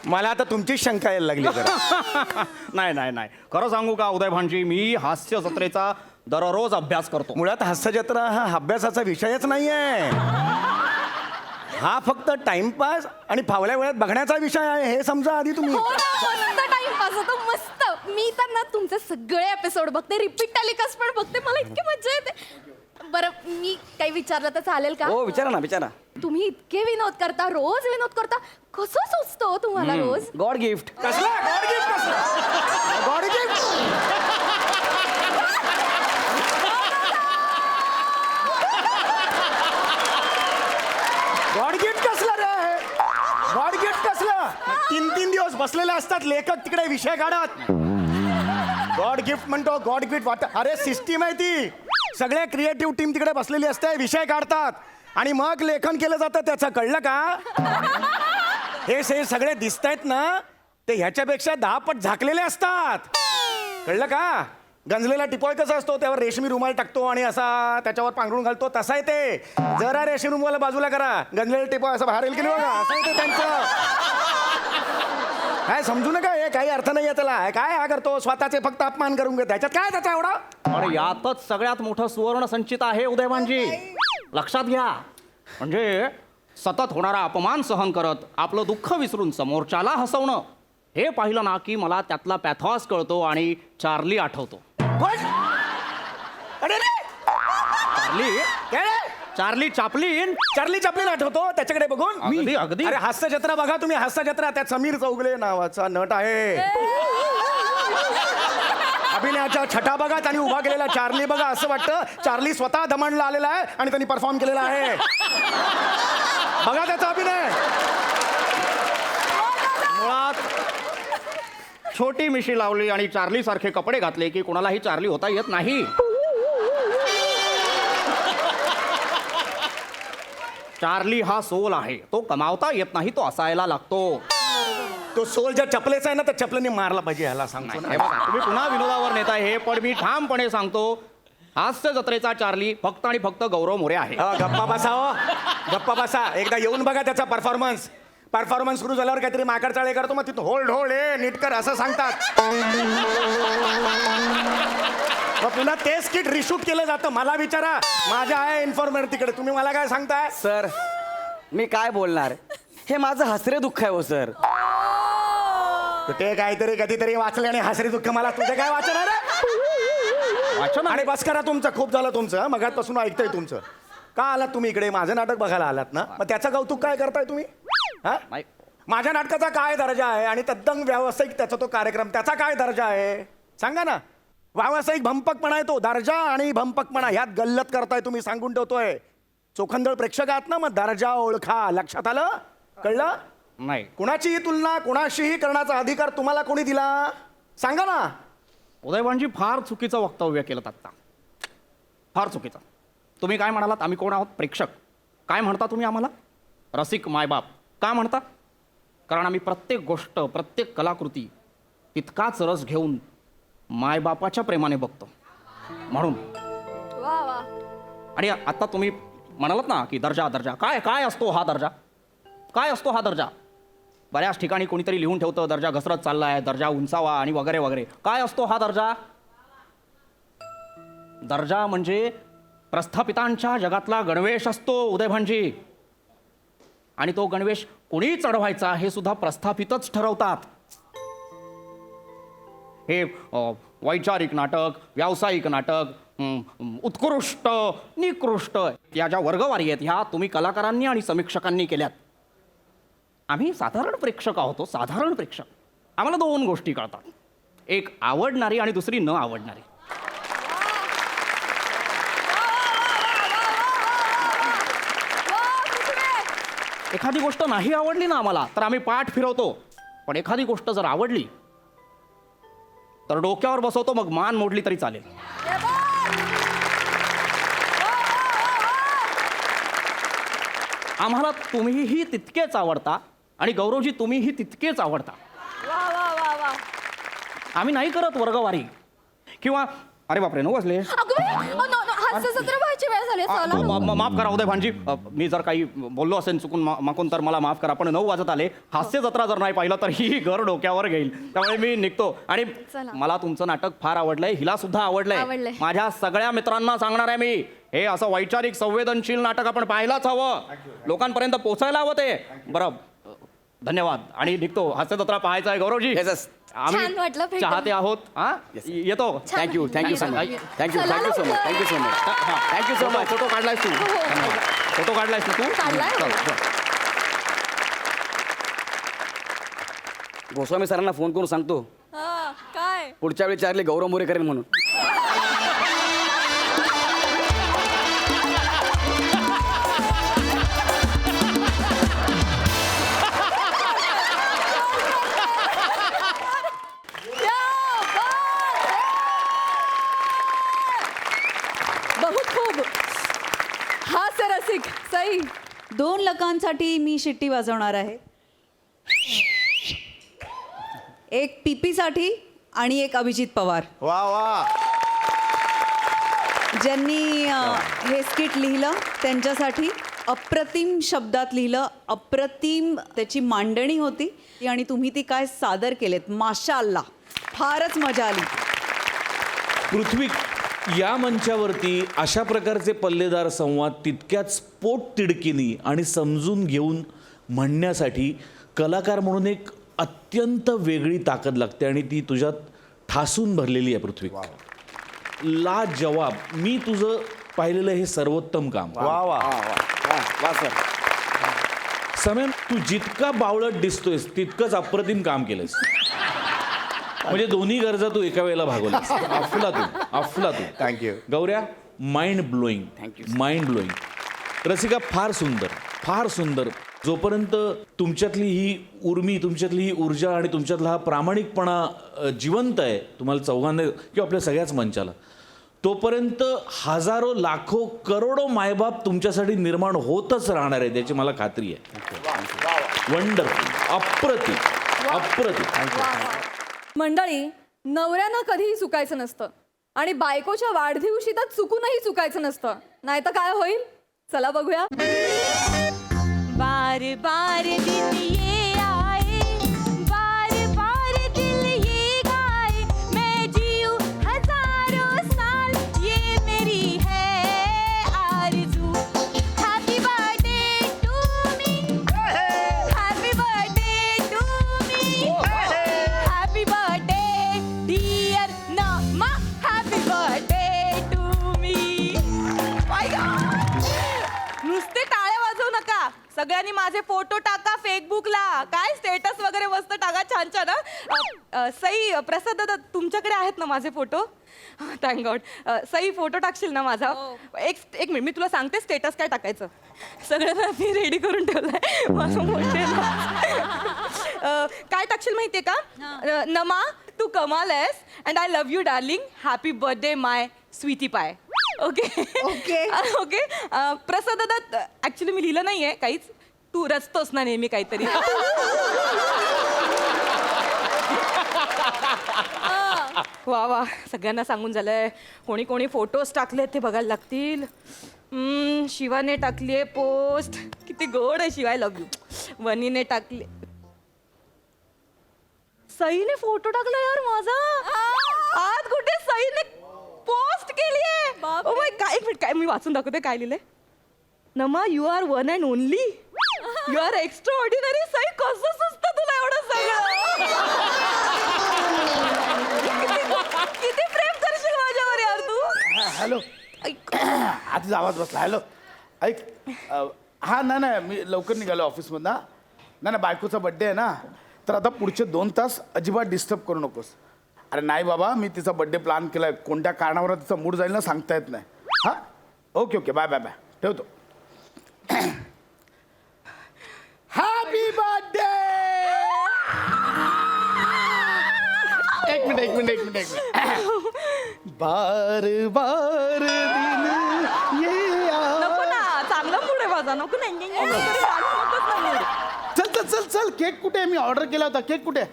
मला आता तुमचीच शंका यायला लागली जरा. नाही खरं सांगू का उदय भांजी, मी हास्य जत्रेचा दररोज अभ्यास करतो. मुळात हास्यजत्रा हा अभ्यासाचा विषयच नाहीये, हा फक्त टाइमपास आणि फावल्या वेळात बघण्याचा विषय आहे, हे समजा आधी तुम्ही. हो ना, मस्त टाइमपास होतो, मस्त. मी तर ना तुमचे सगळे एपिसोड बघते, रिपीट टेलिकास्ट पण बघते, मला इतकी मजा येते. बरं, मी काही विचारलं तर चालेल का? हो विचारा. तुम्ही इतके विनोद करता, रोज विनोद करता, कसं सुचतो तुम्हाला रोज? God gift. बसलेले असतात लेखक तिकडे विषय काढत. गॉड गिफ्ट म्हणतो, गॉड गिफ्ट वाटत. अरे सिस्टीम आहे ती. सगळे क्रिएटिव्ह टीम तिकडे बसलेली असते, विषय काढतात आणि मग लेखन केलं जातं त्याचं. कळलं का? हे सगळे दिसत आहेत ना, ते ह्याच्यापेक्षा 10 पट झाकलेले असतात. कळलं का? गंजलेला टिपॉय कसा असतो, त्यावर रेशमी रुमाल टाकतो आणि असा त्याच्यावर पांघरून घालतो, तसा आहे ते. जरा रेशमी रुमाला बाजूला करा, गंजलेला टिपॉय असं बाहेर येईल की नाही बघा, असं आहे ते त्यांचं. काय समजू नका, हे काही अर्थ नाही आहे त्याला. काय हा करतो, स्वतःचे फक्त अपमान करून घेतो, त्याच्यात काय त्याचा एवढा? आणि यातच सगळ्यात मोठं सुवर्ण संचित आहे उदयभानजी. लक्षात घ्या. म्हणजे सतत होणारा अपमान सहन करत आपलं दुःख विसरून समोरच्याला हसवणं, हे पाहिलं ना की मला त्यातला पॅथॉस कळतो आणि चार्ली आठवतो. अरे रे, चार्ली? काय रे? Charlie Chaplin. चार्ली चॅप्लिन आठवतो त्याच्याकडे बघून. अगदी अगदी. अरे हास्य जत्रा बघा तुम्ही, हास्य जत्रा. त्यात समीर चौगले नावाचा नट आहे. अभिनयाच्या छटा बघा, त्यांनी उभा केलेला चार्ली बघा, असं वाटतं चार्ली स्वतः दमणला आलेला आहे आणि त्यांनी परफॉर्म केलेला आहे. बघा त्याचा अभिनय. मुळात छोटी मिशी लावली आणि चार्ली सारखे कपडे घातले की कोणालाही चार्ली होता येत नाही. चार्ली हा सोल आहे, तो कमावता येत नाही, तो असायला लागतो. तो सोल ज्या चपलेचा आहे ना, त्या चपलेने मारला पाहिजे, ह्याला सांगतो ना. हे बघा, तुम्ही पुन्हा विनोदावर नेताय हे, पण मी ठामपणे सांगतो, हास्य जत्रेचा चार्ली फक्त आणि फक्त गौरव मोरे आहे. गप्पा बसा हो, गप्पा बसा. एकदा येऊन बघा त्याचा परफॉर्मन्स. परफॉर्मन्स सुरू झाल्यावर काहीतरी माकड चाळे करतो, मग तिथं होल्ड होल्ड नीट कर असं सांगतात. मग पुन्हा ते स्किट रिशूट केलं जातं. मला विचारा, माझ्या आहे इन्फॉर्मर तिकडे, तुम्ही मला काय सांगताय? सर मी काय बोलणार, हे माझं हसरे दुःख आहे हो सर. ते काहीतरी कधीतरी वाचले आणि हसरी दुःख मला तुझे काय वाचणार वाचन आणि बस करा तुमचं, खूप झालं तुमचं. मगातपासून ऐकतोय तुमचं. का आलात तुम्ही इकडे? माझं नाटक बघायला आलात ना, मग त्याचं कौतुक काय करताय तुम्ही? हा, नाही. माझ्या नाटकाचा काय दर्जा आहे आणि तद्दन व्यावसायिक त्याचा तो कार्यक्रम, त्याचा काय दर्जा आहे सांगा ना. व्यावसायिक भंपकपणा आहे तो, दर्जा आणि भंपकपणा ह्यात गल्लत करताय तुम्ही, सांगून ठेवतोय. चोखंदळ प्रेक्षक आहात ना, मग दर्जा ओळखा. लक्षात आलं? कळलं? नाही. कुणाचीही तुलना कुणाशीही करण्याचा अधिकार तुम्हाला कोणी दिला सांगा ना. उदयभानजी फार चुकीचं वक्तव्य केलं आता, फार चुकीचं. तुम्ही काय म्हणालात? आम्ही कोण आहोत? प्रेक्षक. काय म्हणता तुम्ही आम्हाला? रसिक मायबाप का म्हणता? कारण आम्ही प्रत्येक गोष्ट, प्रत्येक कलाकृती तितकाच रस घेऊन मायबापाच्या प्रेमाने बघतो म्हणून. वा वा. आणि आता तुम्ही म्हणालात ना की दर्जा दर्जा, काय काय असतो हा दर्जा? काय असतो हा दर्जा? बऱ्याच ठिकाणी कोणीतरी लिहून ठेवतं दर्जा घसरत चाललाय, दर्जा उंचावा आणि वगैरे वगैरे. काय असतो हा दर्जा? दर्जा म्हणजे प्रस्थापितांच्या जगातला गणवेश असतो उदयभानजी. आणि तो गणवेश कोणी चढवायचा हे सुद्धा प्रस्थापितच ठरवतात. हे वैचारिक नाटक, व्यावसायिक नाटक, उत्कृष्ट, निकृष्ट या ज्या वर्गवारी आहेत ह्या तुम्ही कलाकारांनी आणि समीक्षकांनी केल्यात. आम्ही साधारण प्रेक्षक आहोत, साधारण प्रेक्षक. आम्हाला 2 गोष्टी कळतात, एक आवडणारी आणि दुसरी न आवडणारी. एखादी गोष्ट नाही आवडली ना आम्हाला तर आम्ही पाठ फिरवतो, पण एखादी गोष्ट जर आवडली तर डोक्यावर बसवतो, मग मान मोडली तरी चालेल. आम्हाला तुम्हीही तितकेच आवडता आणि गौरवजी तुम्हीही तितकेच आवडता. आम्ही नाही करत वर्गवारी किंवा अरे बापरे 9 वाजले. हास्य जत्रा व्हायची वेळ झाली चला. माफ करा उदयभानजी, मी जर काही बोललो असेल चुकून माकून तर मला माफ करा, पण 9 वाजत आले. हास्य जत्रा जर नाही पाहिलं तर ही घर डोक्यावर घेईल, त्यामुळे मी निघतो. आणि चला. मला तुमचं नाटक फार आवडलंय, हिला सुद्धा आवडलंय. आवडलंय. माझ्या सगळ्या मित्रांना सांगणार आहे मी, हे असं वैचारिक संवेदनशील नाटक आपण पाहायलाच हवं, लोकांपर्यंत पोहोचायला हवं ते. बरं, धन्यवाद. आणि निघतो. हास्य जत्रा पाहायचा आहे गौरवजी. छान वाटलं भेटून. चाहते आहोत. हा, येतो. थँक्यू सो मच, थँक्यू चला so much, thank you so much, thank you so much. Photo काढलायस तू? फोटो काढलायस ना तू? काढलाय. चल, चल. गोस्वामी सरांना फोन करून सांगतो हा, काय पुढच्या वेळी चार्ली गौरव मोरे करेल म्हणून. खूप. हास्य रसिक सई. 2 लकांसाठी मी शिट्टी वाजवणार आहे. एक PP साठी आणि एक अभिजित पवार, वा वा. ज्यांनी हे स्किट लिहिलं त्यांच्यासाठी. अप्रतिम शब्दात लिहिलं, अप्रतिम त्याची मांडणी होती आणि तुम्ही ती काय सादर केलेत, माशाअल्लाह, फारच मजा आली. पृथ्वी, या मंचावरती अशा प्रकारचे पल्लेदार संवाद तितक्याच पोटतिडकीनी आणि समजून घेऊन म्हणण्यासाठी कलाकार म्हणून एक अत्यंत वेगळी ताकद लागते आणि ती तुझ्यात ठासून भरलेली आहे पृथ्वी. लाजवाब. मी तुझं पाहिलेलं हे सर्वोत्तम काम. वा वा. समेन, तू जितका बावळट दिसतोयस तितकंच अप्रतिम काम केलंस. म्हणजे दोन्ही गरजा तू एका वेळेला भागवलीस. अफलातून. Thank you. Gaurya, mind blowing. Mind blowing. Rasika, फार सुंदर. जोपर्यंत तुमच्यातली ही उर्मी, तुमच्यातली ही ऊर्जा आणि तुमच्यातला हा प्रामाणिकपणा जिवंत आहे तुम्हाला चौघांना किंवा आपल्या सगळ्याच मंचाला, तोपर्यंत हजारो लाखो करोडो मायबाप तुमच्यासाठी निर्माण होतच राहणार आहे, त्याची मला खात्री आहे. वंडरफुल. अप्रतिम. मंडळी, नवऱ्यानं कधीही चुकायचं नसतं आणि बायकोच्या वाढदिवशी तर चुकूनही चुकायचं नसतं, नाही तर काय होईल चला बघूया. बार बार दिन ये आए, बार बार दिल ये गाए, मैं जीऊं हजारों साल, ये मेरी है आरज़ू. Happy birthday to me, happy birthday to me, happy birthday dear Nama, happy birthday to me. नुसते टाळ्या वाजवू नका, सगळ्यांनी माझे फोटो टाका फेसबुकला. काय स्टेटस वगैरे मस्त टाका, छान छान. सई, प्रसाद दादा, तुमच्याकडे आहेत ना माझे photo? Thank God. Sai, photo टाकशील ना माझा? एक मिनिट, मी तुला सांगते स्टेटस काय टाकायचं. सगळ्यांना मी रेडी करून ठेवलंय माझं मोठे. काय टाकशील माहितीये का? नमा, तू कमाल आहेस and I love you darling, happy birthday my sweetie pie. Okay. Okay. प्रसाद दादा, ऍक्च्युली मी लिहिलं नाहीये काहीच, तू रचतोस ना नेहमी काहीतरी. वा वा, सगळ्यांना सांगून झालंय. कोणी कोणी फोटोज टाकले ते बघायला लागतील. शिवाने टाकलीये पोस्ट, किती गोड आहे शिवाय, लव्ह यू. वनीने टाकले. सईने फोटो टाकला यार माझा. आज कुठे सईने पोस्ट केली आहे. काय, एक मिनिट, काय मी वाचून दाखवते काय लिहिलंय. नमा, you are one and only, you are extraordinary. Sai, कसं सुचतं तुला एवढं सगळं? किती प्रेम करशील माझ्यावर यार तू. हॅलो, आधीच आवाज बसला. हॅलो, ऐक. हा नाही, मी लवकर निघालो ऑफिसमधनं. नाही, बायकोचा बड्डे आहे ना, तर आता पुढचे 2 तास अजिबात डिस्टर्ब करू नकोस. अरे नाही बाबा, मी तिचा बड्डे प्लॅन केलाय. कोणत्या कारणावर तिचा मूड जाईल ना सांगता येत नाही. हां, ओके, बाय. ठेवतो. Happy birthday. एक मिनिट. बार बार दिन ये आए. नको ना, चांगला मूड आहे माझा. नको नाही. चल. केक कुठे? मी ऑर्डर केला होता. केक कुठे?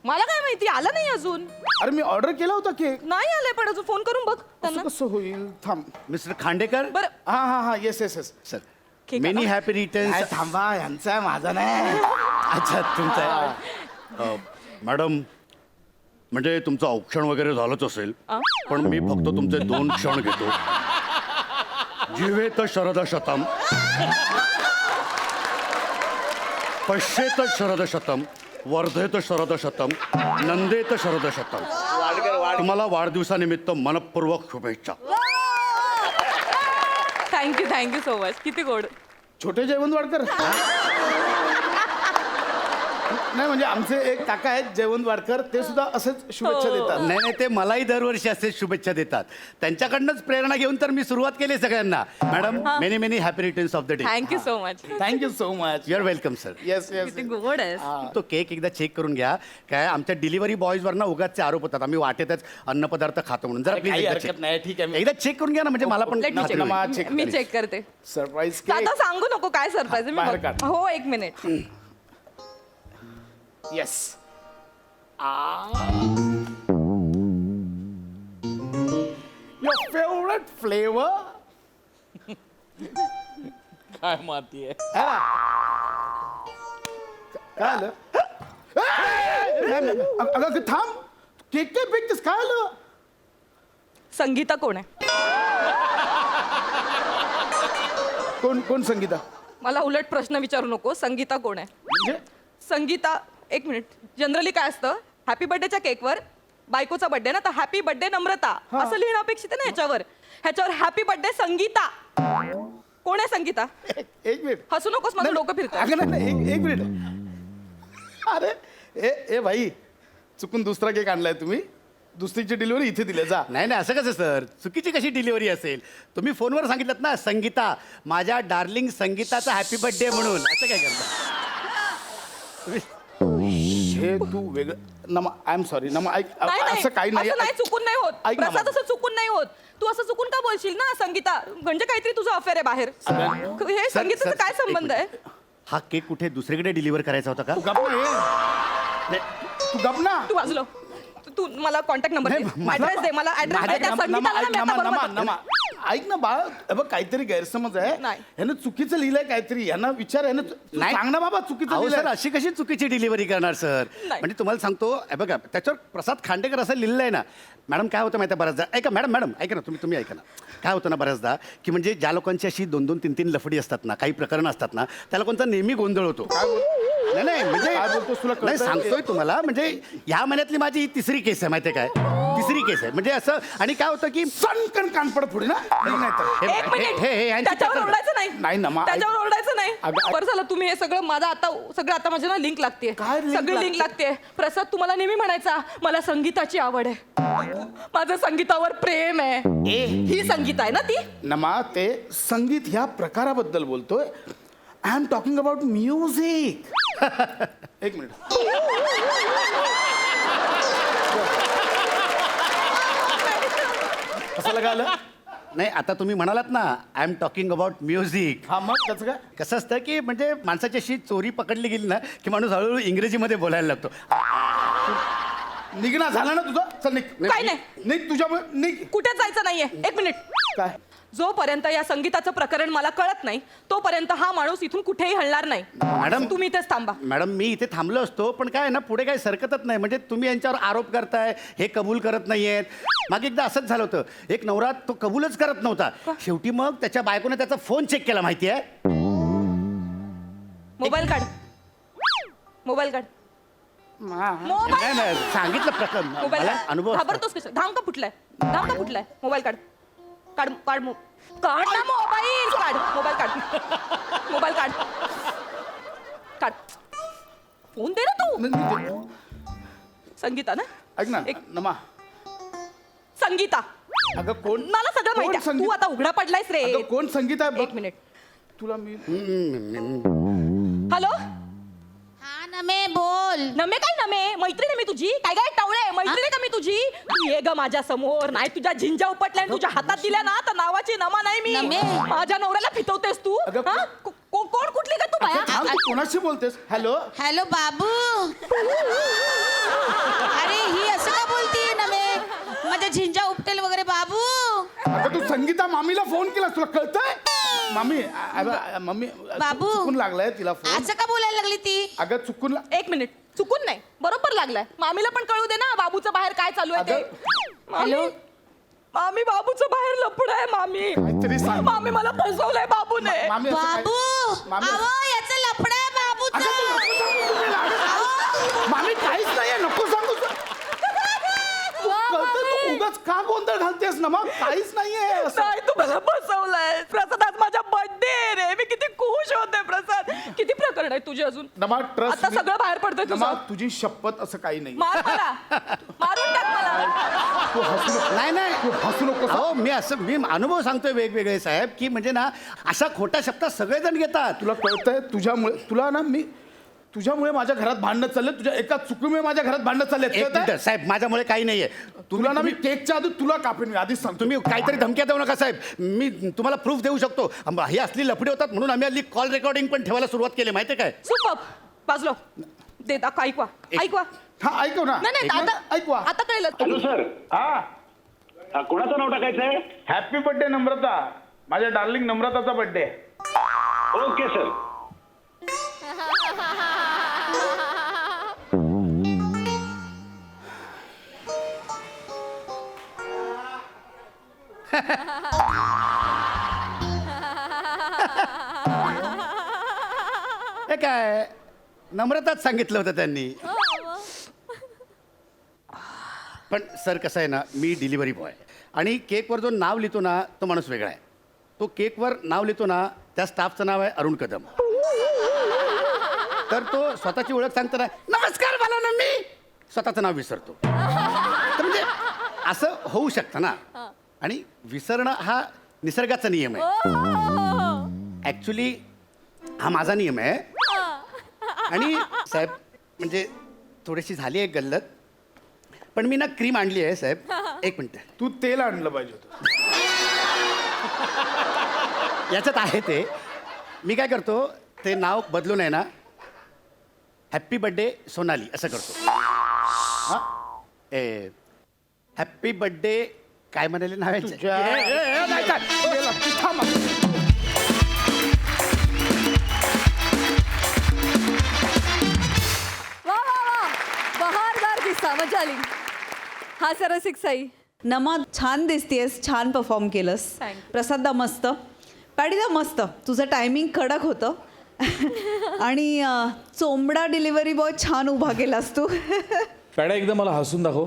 मला काय माहिती, आला नाही अजून. अरे मी ऑर्डर केला होता केक. नाही आलाय, पण अजून फोन करून बघ त्यांना. कसं होईल? थांब. मिस्टर खांडेकर. बरं. हा. येस. सर, केक मेनी आला? Happy returns. थांबा, यांचा आहे, माझा नाही. अच्छा, तुमचा आहे. मॅडम, म्हणजे तुमचं औक्षण वगैरे झालंच असेल, पण मी फक्त तुमचे 2 क्षण घेतो. जीवेत शरद शतम, पश्येत शरद शतम, वर्धेत शरद शतम, नंदेत शरद शतम. तुम्हाला वाढदिवसानिमित्त मनपूर्वक शुभेच्छा. Thank you so much. किती गोड. छोटे जयवंत वाडकर. नाही म्हणजे आमचे एक काका आहेत जयवंत वाडकर, ते सुद्धा असेच शुभेच्छा देतात. नाही नाही, ते मलाही दरवर्षी असेच शुभेच्छा देतात. त्यांच्याकडनंच प्रेरणा घेऊन तर मी सुरुवात केली सगळ्यांना. Madam, many many happy returns of the day. Thank you so much. Thank you so much. You are welcome sir. Yes yes. गोड आहे. तो केक एकदा चेक करून घ्या. काय आमच्या डिलिव्हरी बॉयजवर ना उगाचचे आरोप होतात आम्ही वाटेतच अन्नपदार्थ खातो म्हणून. जरा काही प्लीज हरकत नाही, ठीक आहे. एकदा चेक करून घ्या ना, म्हणजे मला पण खात्री होईल. मी चेक करते. सरप्राईज आता सांगू नको काय सरप्राईज. बाहेर काढ. हो, एक minute. Yes. Your favorite flavor? काय माती आहे. काय आलं? अगं थांब, केक काय फेकतेस, काय आलं? संगीता कोण आहे? कोण कोण संगीता? मला उलट प्रश्न विचारू नको. संगीता कोण आहे? म्हणजे संगीता, एक मिनिट. जनरली काय असतं, हॅपी बर्थडेच्या केकवर बायकोचा बर्थडे ना, तर हॅपी बर्थडे नम्रता असं लिहिणं अपेक्षित आहे ना ह्याच्यावर हॅपी बर्थडे संगीता. कोण आहे संगीता? एक मिनिट. हसू नकोस, माझं डोकं फिरतं. अगं नाही, एक मिनिट. अरे ए भाई, चुकून दुसरा केक आणलाय तुम्ही. दुसरीची डिलिव्हरी इथे दिली जा. नाही नाही, असं कसं सर, चुकीची कशी डिलिव्हरी असेल? तुम्ही फोनवर सांगितलं ना, संगीता, माझ्या डार्लिंग संगीताचा हॅपी बर्थडे म्हणून. असं काय करता? हे तू वेगळं. नमा, आय एम सॉरी. नमा, ऐक, नाही, असं काही नाही. असं नाही, चुकून नाही होत. ऐक ना, प्रसाद, असं चुकून नाही होत. तू असं चुकून का बोलशील ना संगीता? म्हणजे काहीतरी तुझं अफेअर आहे बाहेर. हे संगीताचा काय संबंध आहे? हा केक कुठे दुसरीकडे डिलिव्हर करायचा होता का? तू गप ना. तू गप ना. तू वाजलो. तू मला कॉन्टॅक्ट नंबर दे, ऍड्रेस दे मला. ऍड्रेस दे त्या संगीताला ना, मी आता बरोबर. ऐक ना बाळा, बघ काहीतरी गैरसमज आहे. नाही. ह्यानं चुकीचं लिहिलंय काहीतरी. यांना विचार, यानं नाही. सांग ना बाबा, चुकीचं अहो सर, लिहिलंय. अशी कशी चुकीची डिलिव्हरी करणार सर? नाही. म्हणजे तुम्हाला सांगतो, बघा त्याच्यावर प्रसाद खांडेकर असं लिहिलं आहे ना. मॅडम काय होतं माहिती आहे बऱ्याचदा, ऐका मॅडम ऐका ना, तुम्ही ऐका ना. काय होतं ना बऱ्याचदा, की म्हणजे ज्या लोकांची अशी 2-2, 3-3 लफडी असतात ना, काही प्रकरणं असतात ना, त्या लोकांचा नेहमी गोंधळ होतो. नाही म्हणजे काय बोलतोस, तुला नाही, कळतंय? सांगतोय तुम्हाला. म्हणजे ह्या महिन्यातली माझी ही तिसरी केस आहे, माहिती आहे काय? तिसरी केस आहे. म्हणजे असं, आणि काय होतं की सणकण कान पडत पुढे ना. नाही तर एक मिनिट. यांची त्याच्यावर प्रकरणं. ओरडायचं नाही नाही. ना, त्याच्यावर ओरडायचं नाही. अगं, बरं झालं तुम्ही हे सगळं आता माझ्या ना लिंक लागते. काय link सगळी लिंक लागते. प्रसाद तुम्हाला नेहमी म्हणायचा, मला संगीताची आवड आहे, माझं संगीतावर प्रेम आहे. ही संगीता आहे ना ती? नमा, ते संगीत ह्या प्रकाराबद्दल बोलतोय. I am talking about music. एक मिनिट. कसं लगालं? नाही, आता तुम्ही म्हणालात ना, I am talking about music. हा, मग त्याचं काय? कसं असतं की म्हणजे माणसाची अशी चोरी पकडली गेली ना, की माणूस हळूहळू इंग्रजीमध्ये बोलायला लागतो. निघणं झालं ना तुझं? चल निघ. काय नाही. निघ, तुझ्यामुळे निघ. कुठे जायचं नाहीये. एक मिनिट. काय? जोपर्यंत या संगीताचं प्रकरण मला कळत नाही, तोपर्यंत हा माणूस इथून कुठेही हलणार नाही. मॅडम, तुम्ही इथेच थांबा. मॅडम, मी इथे थांबलो असतो, पण काय आहे ना, पुढे काही सरकतच नाही. म्हणजे तुम्ही यांच्यावर आरोप करताय, हे कबूल करत नाहीयेत. मागे एकदा असंच झालं होतं. एक नवरा तो कबूलच करत नव्हता. शेवटी मग त्याच्या बायकोने त्याचा फोन चेक केला, माहिती आहे? मोबाईल काढ. मोबाईल काढ. नाही नाही, सांगितलं प्रकरण मोबाईल मला काढ. अनुभव असतो. घाबरतोस कसं? धाम का फुटलाय? मोबाईल काढ. काढ काढ काढ ना मोबाईल. काढ मोबाईल. काढ मोबाईल. काढ. फोन दे ना तू. संगीता ना? ऐक ना नमा. संगीता. अगं कोण? मला सगळं माहिती आहे. तू आता उघडा पडलायस रे. अगं कोण संगीत आहे? एक मिनिट. तुला मी हॅलो. हा नमे बोल. नमे काय नमे? मैत्रीण आहे मी तुझी. काय टवळे? मैत्रीण आहे का मी तुझी? तू ये ग माझ्या समोर. नाही तुझ्या झिंजा उपटल्या आणि तुझ्या हातात दिल्या ना, तर नावाची नमा नाही मी. नमे. माझ्या नवऱ्याला फितवतेस तू. अगं, कोण कुठली का तू बाया? थांब, तू कोणाशी बोलतेस? हॅलो. हॅलो बाबू. अरे ही असं का बोलतीये नमे? माझ्या झिंजा उपटेल वगैरे बाबू. अगं तू संगीता मामीला फोन केलास, तुला कळतंय? मामी, मम्मी बाबू. चुकून लागलाय तिला फोन. असं का बोलायला लागली ती? अगं चुकून एक मिनिट. चुकून नाही, बरोबर लागलाय. मामीला पण कळू दे ना बाबूचं बाहेर काय चालू आहे ते. हॅलो. मामी, बाबूचं बाहेर लफड आहे. मामी, काहीतरी सांग. मामी मला फसवलंय बाबूने. मामी असं काय- बाबू. मामी- अहो याचं लफडं आहे बाबूचं. मामी काहीच नाहीये, नको सांगू. कळतं, तू उगाच का गोंधळ घालतेस ना? मग काहीच नाहीये असं. नाही, तू मला फसवलंय. प्रसाद, आज माझा बर्थडे रे. मी किती खुश होते प्रसाद. किती प्रकरण आहे. तुझी अजून नमा ट्रस्ट आता सगळं बाहेर पडतंय नमा तुझं. तुझी शपथ असं काही नाही मार मला मारून टाक मला. तू हसू नको. नाही नाही तू हसू नको. अहो मी अनुभव सांगतोय वेगवेगळे साहेब की म्हणजे ना अशा खोट्या शब्दात सगळेजण घेतात. तुला कळतंय तुझ्यामुळे माझ्या घरात भांडणं चालले, तुझ्या एका चुकीमुळे माझ्या घरात भांडणं चालले. एक मिनिट साहेब, माझ्यामुळे काही नाहीये. तुला ना मी केकच्या आधी तुला कापेन, मी आधीच सांगतो. तुम्ही काहीतरी धमक्या देऊ नका साहेब. मी तुम्हाला प्रूफ देऊ शकतो. ही असली लफडी होतात म्हणून आम्ही हल्ली कॉल रेकॉर्डिंग पण ठेवायला सुरुवात केली माहितीये काय. सुपर बाजलो दे दाखव. ऐकवा हा ऐकव ना. नाही आता ऐकवा. आता कळलं. Hello sir. हा कोणाचं नाव टाकायचंय? हॅपी बर्थडे नम्रता. माझ्या डार्लिंग नम्रताचा बर्थडे. Okay sir. हे काय नम्रताच सांगितलं होतं त्यांनी. पण सर कसं आहे ना, मी डिलिव्हरी बॉय आणि केकवर जो नाव लिहितो ना तो माणूस वेगळा आहे. तो केकवर नाव लिहितो ना त्या स्टाफचं नाव आहे अरुण कदम. तर तो स्वतःची ओळख सांगताना नमस्कार मला ना मी स्वतःचं नाव विसरतो. तर म्हणजे असं होऊ शकतं ना. आणि विसरणं हा निसर्गाचा नियम आहे. ॲक्च्युली हा माझा नियम आहे. आणि साहेब म्हणजे थोडीशी झाली आहे गल्लत, पण मी ना क्रीम आणली आहे साहेब. एक मिनिट. तू तेल आणलं पाहिजे होतं. याच्यात आहे ते. मी काय करतो ते नाव बदलून आहे ना हॅप्पी बर्थडे सोनाली असं करतो. हां हॅप्पी बर्थडे काय म्हणाले नाव बहारदार किस्सा, मजा आली. हा सरसिक साई. नमा छान दिसतेस, छान परफॉर्म केलंस. प्रसादा मस्त. पॅडीदा मस्त. तुझं टायमिंग कडक होतं. आणि चोंबडा डिलिव्हरी बॉय छान उभा केलास तू. पॅडा एकदा मला हसून दाखव.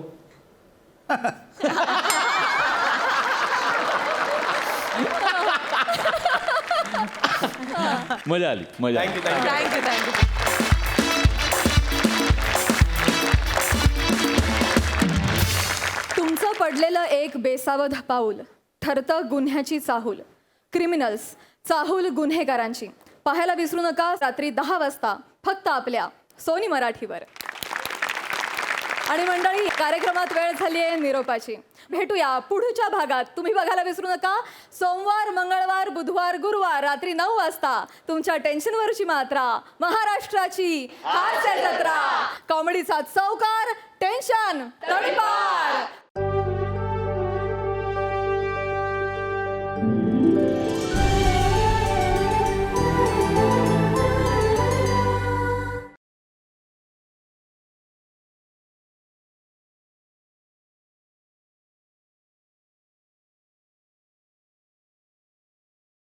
मजा आली. मजा आली. थँक्यू. तुमचं पडलेलं एक बेसावध पाऊल ठरतं गुन्ह्याची चाहूल. क्रिमिनल्स, चाहूल गुन्हेगारांची. पाहायला विसरू नका रात्री 10 वाजता फक्त आपल्या सोनी मराठीवर. आणि मंडळी, कार्यक्रमात वेळ झाली आहे निरोपाची. भेटूया पुढच्या भागात. तुम्ही बघायला विसरू नका सोमवार, मंगळवार, बुधवार, गुरुवार रात्री 9 वाजता तुमच्या टेन्शनवरची मात्रा, महाराष्ट्राची हास्य जत्रा. कॉमेडीचा चौकार, टेन्शन तडीपार.